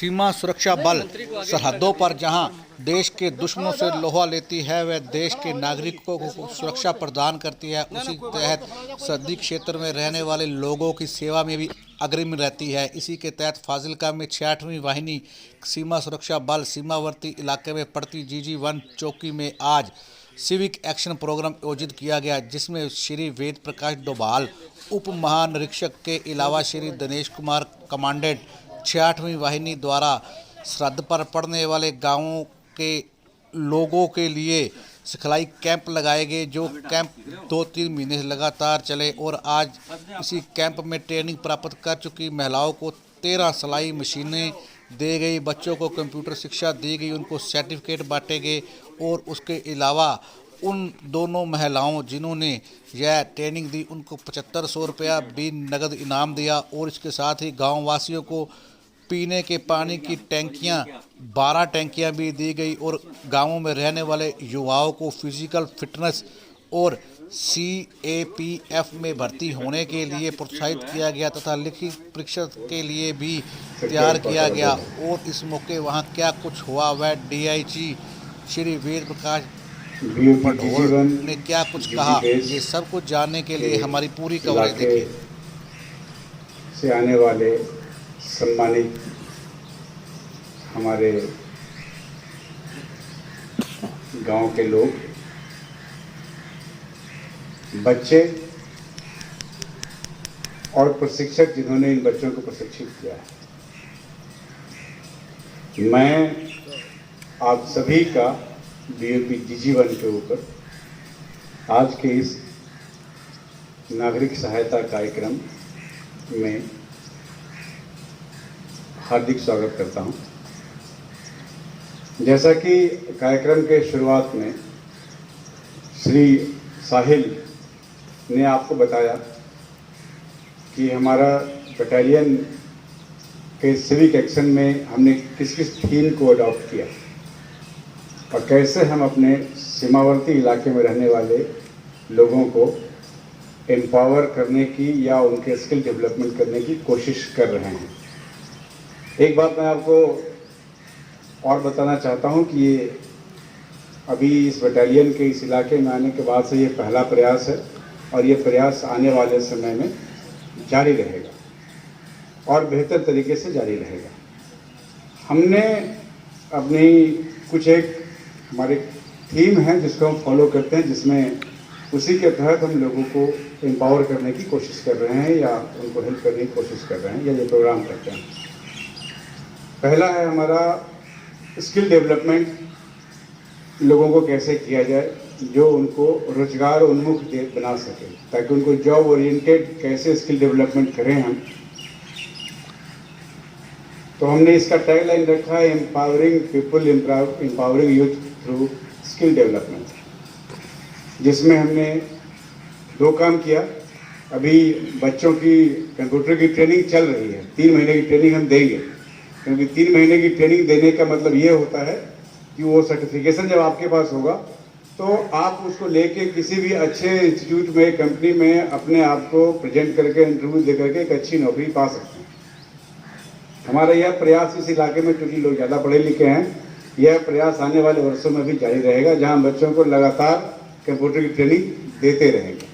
सीमा सुरक्षा बल सरहदों पर जहां देश के दुश्मनों से लोहा लेती है वह देश के नागरिकों को सुरक्षा प्रदान करती है। उसी तहत सरहदी क्षेत्र में रहने वाले लोगों की सेवा में भी अग्रिम रहती है। इसी के तहत फाजिल्का में 66वीं वाहिनी सीमा सुरक्षा बल सीमावर्ती इलाके में पड़ती GG1 चौकी में आज सिविक एक्शन प्रोग्राम आयोजित किया गया, जिसमें श्री वेद प्रकाश डोभाल उप महानिरीक्षक के अलावा श्री दिनेश कुमार कमांडेंट 66वीं वाहिनी द्वारा सरहद पर पड़ने वाले गांवों के लोगों के लिए सिखलाई कैंप लगाए गए, जो कैंप 2-3 महीने से लगातार चले और आज इसी कैंप में ट्रेनिंग प्राप्त कर चुकी महिलाओं को 13 सिलाई मशीनें दी गई, बच्चों को कंप्यूटर शिक्षा दी गई, उनको सर्टिफिकेट बांटे गए और उसके अलावा उन दोनों महिलाओं जिन्होंने यह ट्रेनिंग दी उनको 7500 रुपया भी नगद इनाम दिया और इसके साथ ही गाँव वासियों को पीने के पानी की टैंकियां 12 टैंकियां भी दी गई और गांवों में रहने वाले युवाओं को फिजिकल फिटनेस और CAPF में भर्ती होने के लिए प्रोत्साहित किया गया तथा लिखित परीक्षा के लिए भी तैयार किया गया। और इस मौके वहां क्या कुछ हुआ वह DIG श्री वेद प्रकाश डोभाल ने क्या कुछ कहा, ये सब कुछ जानने के लिए हमारी पूरी कवरेज देखिए। से आने वाले सम्मानित हमारे गांव के लोग, बच्चे और प्रशिक्षक जिन्होंने इन बच्चों को प्रशिक्षित किया है, मैं आप सभी का BOP GG1 के ऊपर आज के इस नागरिक सहायता कार्यक्रम में हार्दिक स्वागत करता हूं। जैसा कि कार्यक्रम के शुरुआत में श्री साहिल ने आपको बताया कि हमारा बटालियन के सिविक एक्शन में हमने किस किस थीम को अडॉप्ट किया और कैसे हम अपने सीमावर्ती इलाके में रहने वाले लोगों को एम्पावर करने की या उनके स्किल डेवलपमेंट करने की कोशिश कर रहे हैं। एक बात मैं आपको और बताना चाहता हूं कि ये अभी इस बटालियन के इस इलाके में आने के बाद से ये पहला प्रयास है और ये प्रयास आने वाले समय में जारी रहेगा और बेहतर तरीके से जारी रहेगा। हमने अपनी कुछ एक हमारे थीम है जिसको हम फॉलो करते हैं, जिसमें उसी के तहत हम लोगों को एम्पावर करने की कोशिश कर रहे हैं या उनको हेल्प करने की कोशिश कर रहे हैं या ये प्रोग्राम करते हैं। पहला है हमारा स्किल डेवलपमेंट, लोगों को कैसे किया जाए जो उनको रोजगार उन्मुख बना सके, ताकि उनको जॉब ओरिएंटेड कैसे स्किल डेवलपमेंट करें हम। तो हमने इसका टैगलाइन रखा है empowering people, empowering youth through skill development, जिसमें हमने 2 काम किया। अभी बच्चों की कंप्यूटर की ट्रेनिंग चल रही है, 3 महीने की ट्रेनिंग हम देंगे, क्योंकि 3 महीने की ट्रेनिंग देने का मतलब ये होता है कि वो सर्टिफिकेशन जब आपके पास होगा तो आप उसको लेके किसी भी अच्छे इंस्टीट्यूट में, कंपनी में अपने आप को प्रेजेंट करके इंटरव्यू दे करके एक अच्छी नौकरी पा सकते हैं। हमारा यह प्रयास इस इलाके में, क्योंकि लोग ज़्यादा पढ़े लिखे हैं, यह प्रयास आने वाले वर्षों में भी जारी रहेगा, जहाँ बच्चों को लगातार कंप्यूटर की ट्रेनिंग देते रहेंगे।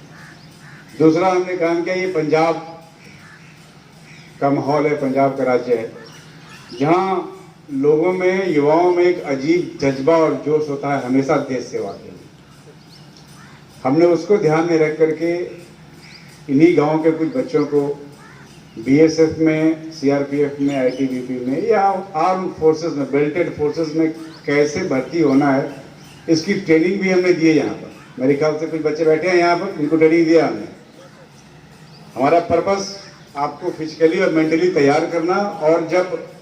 दूसरा हमने काम किया, ये पंजाब का माहौल है, पंजाब का राज्य है, जहाँ लोगों में, युवाओं में एक अजीब जज्बा और जोश होता है हमेशा देश सेवा के लिए। हमने उसको ध्यान में रख करके इन्हीं गांवों के कुछ बच्चों को BSF में, CRPF में, ITBP में या आर्म फोर्सेस में, बेल्टेड फोर्सेस में कैसे भर्ती होना है, इसकी ट्रेनिंग भी हमने दी है। यहाँ पर मेरे ख्याल से कुछ बच्चे बैठे हैं यहाँ पर, इनको ट्रेनिंग दिया हमने। हमारा पर्पस आपको फिजिकली और मेंटली तैयार करना, और जब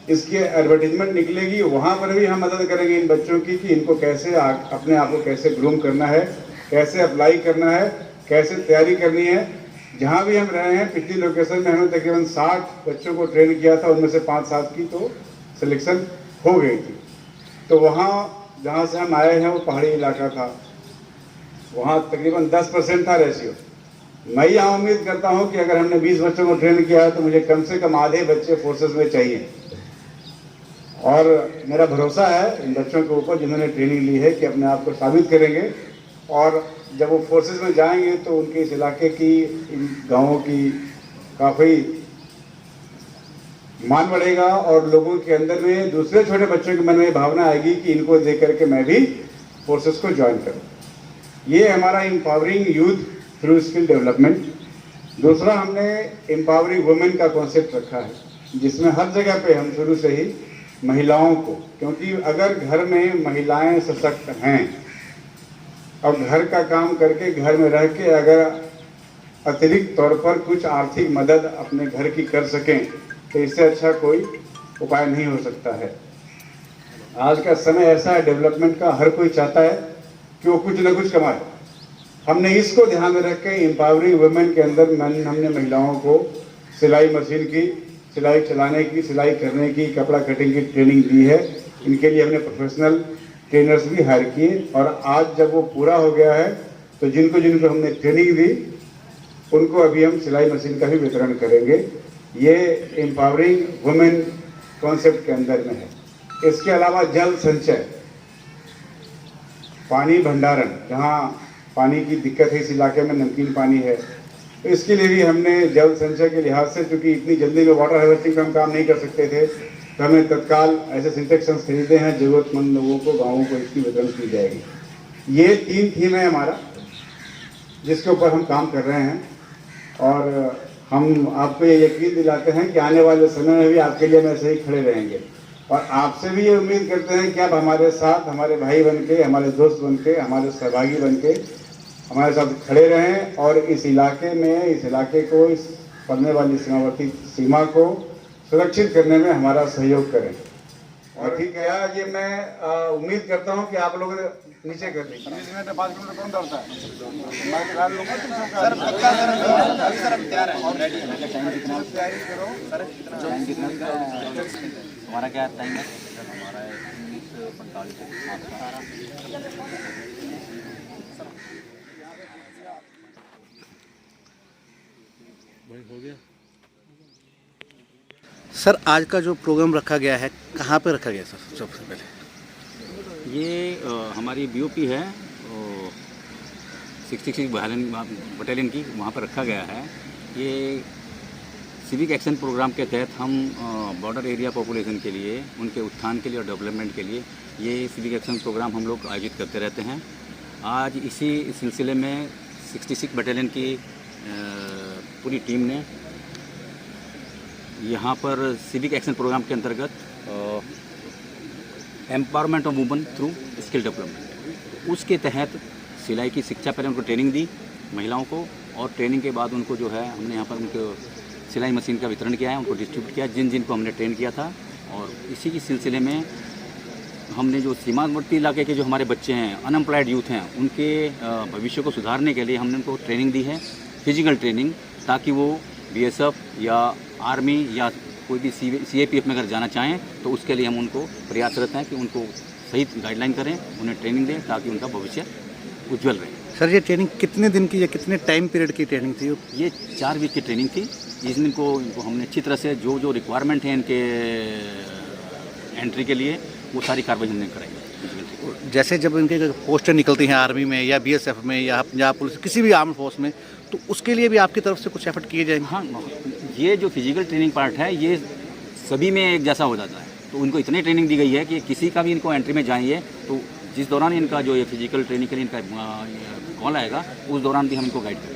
इसकी एडवर्टीजमेंट निकलेगी वहाँ पर भी हम मदद करेंगे इन बच्चों की कि इनको कैसे अपने आप को कैसे ग्रूम करना है, कैसे अप्लाई करना है, कैसे तैयारी करनी है। जहाँ भी हम रहे हैं, पिछली लोकेशन में हमने तकरीबन 60 बच्चों को ट्रेन किया था, उनमें से 5-7 की तो सिलेक्शन हो गई थी। तो वहाँ जहाँ से हम आए हैं वो पहाड़ी इलाका था, वहाँ तकरीबन 10% था रेशियो। मैं यहाँ उम्मीद करता हूँ कि अगर हमने 20 बच्चों को ट्रेन किया है तो मुझे कम से कम आधे बच्चे फोर्सेस में चाहिए। और मेरा भरोसा है इन बच्चों के ऊपर जिन्होंने ट्रेनिंग ली है कि अपने आप को साबित करेंगे, और जब वो फोर्सेस में जाएंगे तो उनके इस इलाके की, इन गाँवों की काफ़ी मान बढ़ेगा और लोगों के अंदर में, दूसरे छोटे बच्चों के मन में भावना आएगी कि इनको देख करके मैं भी फोर्सेस को ज्वाइन करूं। ये हमारा empowering youth through skill development. दूसरा, हमने एम्पावरिंग वुमेन का कॉन्सेप्ट रखा है, जिसमें हर जगह पे हम शुरू से ही महिलाओं को, क्योंकि अगर घर में महिलाएं सशक्त हैं और घर का काम करके घर में रह के अगर अतिरिक्त तौर पर कुछ आर्थिक मदद अपने घर की कर सकें तो इससे अच्छा कोई उपाय नहीं हो सकता है। आज का समय ऐसा है डेवलपमेंट का, हर कोई चाहता है कि वो कुछ न कुछ कमाए। हमने इसको ध्यान में रख के एम्पावरिंग वुमेन के अंदर हमने महिलाओं को सिलाई मशीन की, सिलाई चलाने की, सिलाई करने की, कपड़ा कटिंग की ट्रेनिंग दी है। इनके लिए हमने प्रोफेशनल ट्रेनर्स भी हायर किए, और आज जब वो पूरा हो गया है तो जिनको जिनको हमने ट्रेनिंग दी उनको अभी हम सिलाई मशीन का भी वितरण करेंगे। ये एम्पावरिंग वुमेन कॉन्सेप्ट के अंदर में है। इसके अलावा जल संचय, पानी भंडारण, जहाँ पानी की दिक्कत है इस इलाके में, नमकीन पानी है, तो इसके लिए भी हमने जल संचय के लिहाज से, चूँकि इतनी जल्दी में वाटर हार्वेस्टिंग पर हम काम नहीं कर सकते थे, तो हमने तत्काल ऐसे सिंटेक्शंस खरीदे हैं। ज़रूरतमंद लोगों को, गाँवों को इसकी वितरण की जाएगी। ये 3 थीम है हमारा जिसके ऊपर हम काम कर रहे हैं, और हम आपको ये यकीन दिलाते हैं कि आने वाले समय में भी आपके लिए हम ऐसे ही खड़े रहेंगे, और आपसे भी ये उम्मीद करते हैं कि आप हमारे साथ, हमारे भाई बन के, हमारे दोस्त बन के, हमारे सहभागी बन के हमारे साथ खड़े रहें, और इस इलाके में, इस इलाके को, इस पड़ने वाली सीमावर्ती सीमा को सुरक्षित करने में हमारा सहयोग करें। और ठीक है, ये मैं उम्मीद करता हूँ कि आप लोगों ने नीचे कर ली। 5 किलोमीटर कौन दौड़ता है? तैयारी करो। हमारा क्या टाइम है? हमारा 19:45। हो गया सर। आज का जो प्रोग्राम रखा गया है, कहाँ पे रखा गया सर? सबसे पहले ये हमारी बीओपी है 66 बटालियन की, वहाँ पर रखा गया है। ये सिविक एक्शन प्रोग्राम के तहत हम बॉर्डर एरिया पॉपुलेशन के लिए, उनके उत्थान के लिए और डेवलपमेंट के लिए ये सिविक एक्शन प्रोग्राम हम लोग आयोजित करते रहते हैं। आज इसी सिलसिले में 66 बटालियन की पूरी टीम ने यहाँ पर सिविक एक्शन प्रोग्राम के अंतर्गत empowerment of women through skill development, उसके तहत सिलाई की शिक्षा, पहले उनको ट्रेनिंग दी महिलाओं को, और ट्रेनिंग के बाद उनको जो है हमने यहाँ पर उनको सिलाई मशीन का वितरण किया है, उनको डिस्ट्रीब्यूट किया जिन जिनको हमने ट्रेन किया था। और इसी के सिलसिले में हमने जो सीमावर्ती इलाके के जो हमारे बच्चे हैं, अनएम्प्लॉयड यूथ हैं, उनके भविष्य को सुधारने के लिए हमने उनको ट्रेनिंग दी है, फिजिकल ट्रेनिंग, ताकि वो बीएसएफ या आर्मी या कोई भी सीएपीएफ में अगर जाना चाहें तो उसके लिए हम उनको प्रयासरत हैं कि उनको सही गाइडलाइन करें, उन्हें ट्रेनिंग दें ताकि उनका भविष्य उज्जवल रहे। सर, ये ट्रेनिंग कितने दिन की या कितने टाइम पीरियड की ट्रेनिंग थी? ये 4 वीक की ट्रेनिंग थी, जिसमें इनको हमने अच्छी तरह से जो रिक्वायरमेंट है इनके एंट्री के लिए, वो सारी कार्रवाई हमने कराई। जैसे जब इनके पोस्टें निकलती हैं आर्मी में या बीएसएफ में या पंजाब पुलिस, किसी भी आर्म फोर्स में, तो उसके लिए भी आपकी तरफ से कुछ एफर्ट किए जाएंगे? हाँ, ये जो फिजिकल ट्रेनिंग पार्ट है ये सभी में एक जैसा हो जाता है, तो उनको इतनी ट्रेनिंग दी गई है कि किसी का भी इनको एंट्री में जाएंगे तो जिस दौरान इनका जो ये फिजिकल ट्रेनिंग के लिए इनका कॉल आएगा, उस दौरान भी हम इनको गाइड करेंगे।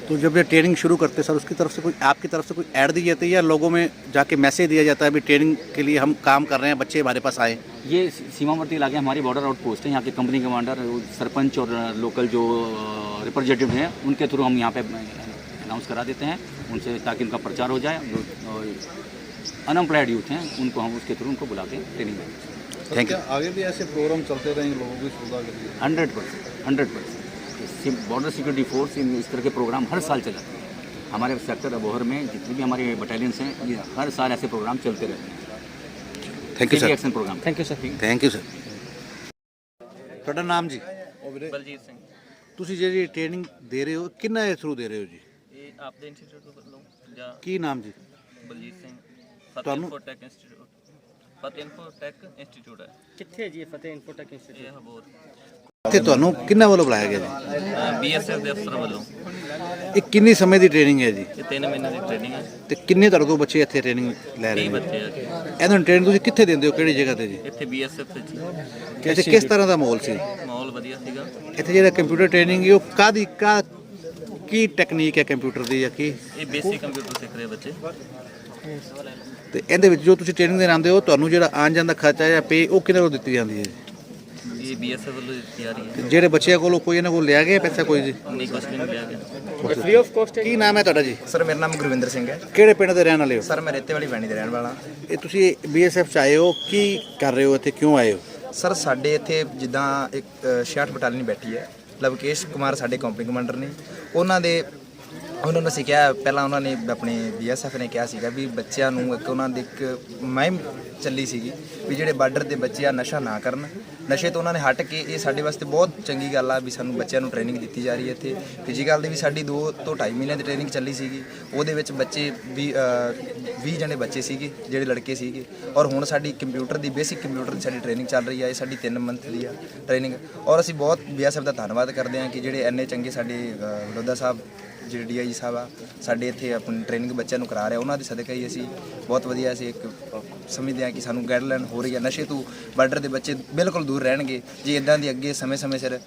तो जब ये ट्रेनिंग शुरू करते हैं सर, उसकी तरफ से कोई, आपकी तरफ से कोई ऐड दी जाती है या लोगों में जाके मैसेज दिया जाता है अभी ट्रेनिंग के लिए हम काम कर रहे हैं, बच्चे हमारे पास आए? ये सीमावर्ती इलाके हमारी बॉर्डर आउटपोस्ट है, यहाँ के कंपनी कमांडर, सरपंच और लोकल जो रिप्रेजेंटेटिव हैं, उनके थ्रू हम यहाँ पे अनाउंस करा देते हैं उनसे, ताकि उनका प्रचार हो जाए। जो अनएम्प्लॉयड यूथ हैं उनको हम उसके थ्रू उनको बुला के ट्रेनिंग देंगे। Thank you. आगे भी ऐसे प्रोग्राम चलते रहेंगे लोगों की सुविधा के लिए? 100%। बॉर्डर सिक्योरिटी फोर्स इस तरह के प्रोग्राम हर साल चलाती है। हमारे सेक्टर अबोहर में जितनी भी हमारे बटालियंस हैं, ये हर साल ऐसे प्रोग्राम चलते रहते हैं। Thank you sir. Action programme. Thank you sir. Thank you sir. ਤੁਹਾਡਾ ਨਾਮ ਜੀ? ਬਲਜੀਤ ਸਿੰਘ। ਤੁਸੀਂ ਜਿਹੜੀ ਟ੍ਰੇਨਿੰਗ ਦੇ ਰਹੇ ਹੋ, ਕਿੰਨਾ ਦੇ ਥਰੂ ਦੇ ਰਹੇ ਹੋ ਜੀ? ਇਹ ਆਪਦੇ ਇੰਸਟੀਚਿਊਟ ਵੱਲੋਂ ਜਾਂ ਕੀ ਨਾਮ ਜੀ? ਬਲਜੀਤ ਸਿੰਘ ਤੁਹਾਨੂੰ- ਫਤਿਹਪੁਰ ਟੈਕ ਇੰਸਟੀਚਿਊਟ। ਫਤਿਹ ਇਨਫੋਟੈਕ ਇੰਸਟੀਚਿਊਟ ਹੈ ਕਿੱਥੇ ਜੀ ਫਤਿਹ ਇਨਫੋਟੈਕ ਇੰਸਟੀਚਿਊਟ? ਇਹ ਹਬੋਰ ਇੱਥੇ ਤੁਹਾਨੂੰ ਕਿੰਨਾ ਵੱਲੋਂ ਬੁਲਾਇਆ ਗਿਆ ਜੀ? ਬੀਐਸਐਫ ਦੇ ਅਫਸਰ ਵੱਲੋਂ। ਇਹ ਕਿੰਨੀ ਸਮੇਂ ਦੀ ਟ੍ਰੇਨਿੰਗ ਹੈ ਜੀ? ਇਹ 3 ਮਹੀਨੇ ਦੀ ਟ੍ਰੇਨਿੰਗ ਹੈ। ਤੇ ਕਿੰਨੇ ਤੁਹਾਡੇ ਕੋਲ ਬੱਚੇ ਇੱਥੇ ਟ੍ਰੇਨਿੰਗ ਲੈ ਰਹੇ 30 ਨੇ? ਬੱਚੇ ਆ ਜੀ। ਇਹਨਾਂ ਨੂੰ ਟ੍ਰੇਨਿੰਗ ਤੁਸੀਂ ਕਿੱਥੇ ਦਿੰਦੇ ਹੋ, ਕਿਹੜੀ ਜਗ੍ਹਾ ਤੇ ਜੀ? ਇੱਥੇ ਬੀਐਸਐਫ ਵਿੱਚ ਹੀ। ਇੱਥੇ ਕਿਸ ਤਰ੍ਹਾਂ ਦਾ ਮਾਹੌਲ ਸੀ? ਮਾਹੌਲ ਵਧੀਆ ਸੀਗਾ। ਇੱਥੇ ਜਿਹੜਾ ਕੰਪਿਊਟਰ ਟ੍ਰੇਨਿੰਗ ਹੈ ਉਹ ਕੀ ਟੈਕਨੀਕ ਹੈ ਕੰਪਿਊਟਰ ਦੀ ਜਾਂ ਕੀ? ਇਹ ਬੇਸਿਕ ਕੰਪਿਊਟਰ ਸਿੱਖ ਰਹੇ ਬੱਚੇ। ਤੇ ਇਹਦੇ ਵਿੱਚ ਜੋ ਤੁਸੀਂ ਟ੍ਰੇਨਿੰਗ ਦੇਣ ਆਉਂਦੇ ਹੋ ਤੁਹਾਨੂੰ ਜਿਹੜਾ ਆਉਣ ਜਾਣ ਦਾ ਖਰਚਾ ਜਾਂ ਪੇ ਉਹ ਕਿਹਦੇ ਕੋਲ ਦਿੱਤੀ ਜਾਂਦੀ ਹੈ? ਇਹ ਬੀਐਸਐਫ ਵੱਲੋਂ ਦਿੱਤੀ ਜਾ ਰਹੀ ਹੈ। ਜਿਹੜੇ ਬੱਚਿਆਂ ਕੋਲੋਂ ਕੋਈ ਇਹਨਾਂ ਕੋਲ ਲਿਆ ਗਿਆ ਪੈਸਾ ਕੋਈ ਜੀ? ਨਹੀਂ ਕੁਛ ਵੀ ਨਹੀਂ ਲਿਆ ਗਿਆ। ਫ੍ਰੀ ਆਫ ਕਾਸਟ ਹੈ? ਕੀ ਨਾਮ ਹੈ ਤੁਹਾਡਾ ਜੀ? ਸਰ ਮੇਰਾ ਨਾਮ ਗੁਰਵਿੰਦਰ ਸਿੰਘ ਹੈ। ਕਿਹੜੇ ਪਿੰਡ ਦੇ ਰਹਿਣ ਵਾਲੇ ਹੋ? ਸਰ ਮੈਂ ਰੇਤੇ ਵਾਲੀ ਵੈਣੀ ਦੇ ਰਹਿਣ ਵਾਲਾ। ਇਹ ਤੁਸੀਂ ਬੀਐਸਐਫ ਚ ਆਏ ਹੋ, ਕੀ ਕਰ ਰਹੇ ਹੋ ਇੱਥੇ, ਕਿਉਂ ਆਏ ਹੋ? ਸਰ ਸਾਡੇ ਇੱਥੇ ਜਿੱਦਾਂ ਇੱਕ 66 ਬਟਾਲੀਅਨ ਬੈਠੀ ਹੈ, ਲਵਕੇਸ਼ ਕੁਮਾਰ ਸਾਡੇ ਕੰਪਨੀ ਕਮਾਂਡਰ ਨੇ। ਉਹਨਾਂ ਨੂੰ ਅਸੀਂ ਕਿਹਾ, ਪਹਿਲਾਂ ਉਹਨਾਂ ਨੇ ਆਪਣੇ ਬੀਐਸਐਫ ਨੇ ਕਿਹਾ ਸੀਗਾ ਵੀ ਬੱਚਿਆਂ ਨੂੰ ਇੱਕ ਉਹਨਾਂ ਦੀ ਇੱਕ ਮੁਹਿੰਮ ਚੱਲੀ ਸੀਗੀ ਵੀ ਜਿਹੜੇ ਬਾਰਡਰ ਦੇ ਬੱਚੇ ਆ ਨਸ਼ਾ ਨਾ ਕਰਨ। ਨਸ਼ੇ ਤੋਂ ਉਹਨਾਂ ਨੇ ਹਟ ਕੇ, ਇਹ ਸਾਡੇ ਵਾਸਤੇ ਬਹੁਤ ਚੰਗੀ ਗੱਲ ਆ ਵੀ ਸਾਨੂੰ ਬੱਚਿਆਂ ਨੂੰ ਟ੍ਰੇਨਿੰਗ ਦਿੱਤੀ ਜਾ ਰਹੀ ਹੈ ਇੱਥੇ। ਫਿਜ਼ੀਕਲ ਦੀ ਵੀ ਸਾਡੀ 2 ਤੋਂ 2.5 ਮਹੀਨੇ ਦੀ ਟ੍ਰੇਨਿੰਗ ਚੱਲੀ ਸੀਗੀ। ਉਹਦੇ ਵਿੱਚ ਬੱਚੇ 20 ਜਣੇ ਬੱਚੇ ਸੀਗੇ ਜਿਹੜੇ ਲੜਕੇ ਸੀਗੇ। ਔਰ ਹੁਣ ਸਾਡੀ ਕੰਪਿਊਟਰ ਦੀ ਬੇਸਿਕ ਕੰਪਿਊਟਰ ਦੀ ਸਾਡੀ ਟ੍ਰੇਨਿੰਗ ਚੱਲ ਰਹੀ ਹੈ। ਇਹ ਸਾਡੀ 3 ਮੰਥ ਦੀ ਆ ਟ੍ਰੇਨਿੰਗ। ਔਰ ਅਸੀਂ ਬਹੁਤ ਬੀਐਸਐਫ ਦਾ ਧੰਨਵਾਦ ਕਰਦੇ ਹਾਂ ਕਿ ਜਿਹੜੇ ਇੰਨੇ ਚੰਗੇ ਸਾਡੇ ਬੜੌਦਾ ਸਾਹਿਬ ਜਿਹੜੇ ਡੀਆਈਜੀ ਸਾਹਿਬ ਆ ਸਾਡੇ ਇੱਥੇ ਆਪਣੀ ਟ੍ਰੇਨਿੰਗ ਬੱਚਿਆਂ ਨੂੰ ਕਰਾ ਰਹੇ, ਉਹਨਾਂ ਦੇ ਸਦਕਾ ਹੀ ਅਸੀਂ ਬਹੁਤ ਵਧੀਆ ਅਸੀਂ ਇੱਕ ਸਮਝਦੇ ਹਾਂ ਕਿ ਸਾਨੂੰ ਗਾਈਡਲਾਈਨ ਹੋ ਰਹੀ ਹੈ। ਨਸ਼ੇ ਤੋਂ ਬਾਰਡਰ ਦੇ ਬੱਚੇ ਬਿਲਕੁਲ ਦੂਰ ਰਹਿਣਗੇ ਜੇ ਇਦਾਂ ਦੀ ਅੱਗੇ ਸਮੇਂ ਸਿਰ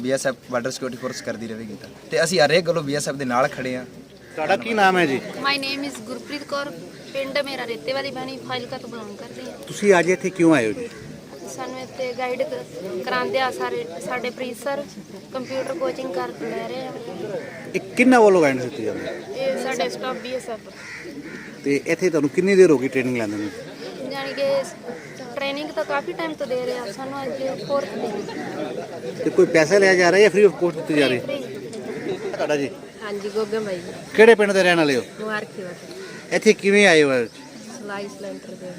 ਬੀਐਸਐਫ ਬਾਰਡਰ ਸਿਕਿਉਰਿਟੀ ਫੋਰਸ ਕਰਦੀ ਰਹੇਗੀ ਤਾਂ। ਤੇ ਅਸੀਂ ਹਰੇਕ ਗੱਲੋਂ ਬੀਐਸਐਫ ਦੇ ਨਾਲ ਖੜੇ ਹਾਂ। ਤੁਹਾਡਾ ਕੀ ਨਾਮ ਹੈ ਜੀ? ਮਾਈ ਨੇਮ ਇਜ਼ ਗੁਰਪ੍ਰੀਤ ਕੌਰ। ਪਿੰਡ ਮੇਰਾ ਰੇਤੇ ਵਾਲੀ ਬਾਣੀ ਫਾਜ਼ਿਲਕਾ ਤੋਂ ਬਿਲੋਂਗ ਕਰਦੀ ਹਾਂ। ਤੁਸੀਂ ਅੱਜ ਇੱਥੇ ਕਿਉਂ ਆਏ ਹੋ ਜੀ? ਸਾਨੂੰ ਇੱਥੇ ਗਾਈਡ ਕਰਾਉਂਦੇ ਆ ਸਾਡੇ ਪ੍ਰੀਤ ਸਰ, ਕੰਪਿਊਟਰ ਕੋਚਿੰਗ ਕਰ ਲੈ ਰਹੇ ਆ। ਇਹ ਕਿੰਨਾ ਵੱਲੋਂ ਗਾਈਡੈਂਸ ਦਿੱਤੀ ਜਾਂਦੀ ਹੈ? ਇਹ ਸਾਡੇ ਸਟਾਫ ਬੀਐਸਐਫ। ਤੇ ਇੱਥੇ ਤੁਹਾਨੂੰ ਕਿੰਨੀ ਦੇਰ ਹੋ ਗਈ ਟ੍ਰੇਨਿੰਗ ਲੈਂਦੇ ਨੂੰ? ਜਾਣੀ ਕਿ ਟ੍ਰੇਨਿੰਗ ਤਾਂ ਕਾਫੀ ਟਾਈਮ ਤੋਂ ਦੇ ਰਹੇ ਆ ਸਾਨੂੰ। ਅੱਜ 4th ਦੀ। ਤੇ ਕੋਈ ਪੈਸਾ ਲਿਆ ਜਾ ਰਿਹਾ ਜਾਂ ਫ੍ਰੀ ਆਫ ਕੋਸਟ ਦਿੱਤੀ ਜਾ ਰਹੀ? ਤੁਹਾਡਾ ਜੀ? ਹਾਂਜੀ ਗੋਗਾ ਬਾਈ ਕਿਹੜੇ ਪਿੰਡ ਦੇ ਰਹਿਣ ਵਾਲੇ ਹੋ? ਮੁਬਾਰਕੀ ਵਾਟ ਇੱਥੇ ਕਿਵੇਂ ਆਏ ਹੋ? ਸਲਾਈ ਸਲੈਂਟਰ ਦੇ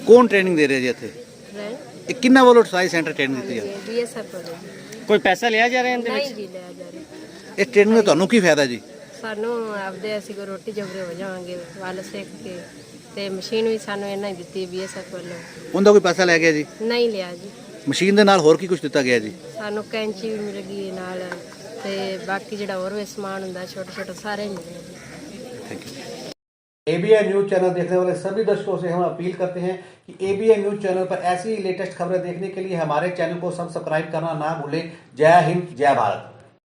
ਕੌਣ ਟ੍ਰੇਨਿੰਗ ਦੇ ਰਿਹਾ ਜੀ ਇੱਥੇ? ਰਹਿ ਇਹ ਕਿੰਨਾ ਵੱਲੋਂ ਸਾਈ ਸੈਂਟਰ ਟ੍ਰੇਨਿੰਗ ਦਿੱਤੀ ਜਾਂਦੀ ਹੈ? ਬੀਐਸਐਫ ਵੱਲੋਂ। ਕੋਈ ਪੈਸਾ ਲਿਆ ਜਾ ਰਿਹਾ ਇਹਦੇ ਨਹੀਂ ਵਿੱਚ? ਜੀ ਲਿਆ ਜਾ ਰਿਹਾ। ਇਹ ਟ੍ਰੇਨਿੰਗ ਦਾ ਤੁਹਾਨੂੰ ਕੀ ਫਾਇਦਾ ਜੀ? ਸਾਨੂੰ ਆਪਦੇ ਅਸੀਂ ਕੋਈ ਰੋਟੀ ਜੋਗਰੇ ਹੋ ਜਾਵਾਂਗੇ ਵੱਲ ਸਿੱਖ ਕੇ। ਤੇ ਮਸ਼ੀਨ ਵੀ ਸਾਨੂੰ ਇਹਨਾਂ ਹੀ ਦਿੱਤੀ ਬੀਐਸਐਫ ਵੱਲੋਂ। ਉਹਦਾ ਕੋਈ ਪੈਸਾ ਲੈ ਗਿਆ ਜੀ? ਨਹੀਂ ਲਿਆ ਜੀ। ਮਸ਼ੀਨ ਦੇ ਨਾਲ ਹੋਰ ਕੀ ਕੁਝ ਦਿੱਤਾ ਗਿਆ ਜੀ? ਸਾਨੂੰ ਕੈਂਚੀ ਵੀ ਮਿਲ ਗਈ ਨਾਲ, ਤੇ ਬਾਕੀ ਜਿਹੜਾ ਹੋਰ ਵੀ ਸਮਾਨ ਹੁੰਦਾ छोटा सारे मिल गए जी। Thank you. ABI news channel देखने वाले सभी दर्शकों से हम अपील करते हैं कि ABI न्यूज़ चैनल पर ऐसी लेटेस्ट खबरें देखने के लिए हमारे चैनल को सब्सक्राइब करना ना भूलें। जय हिंद, जय भारत।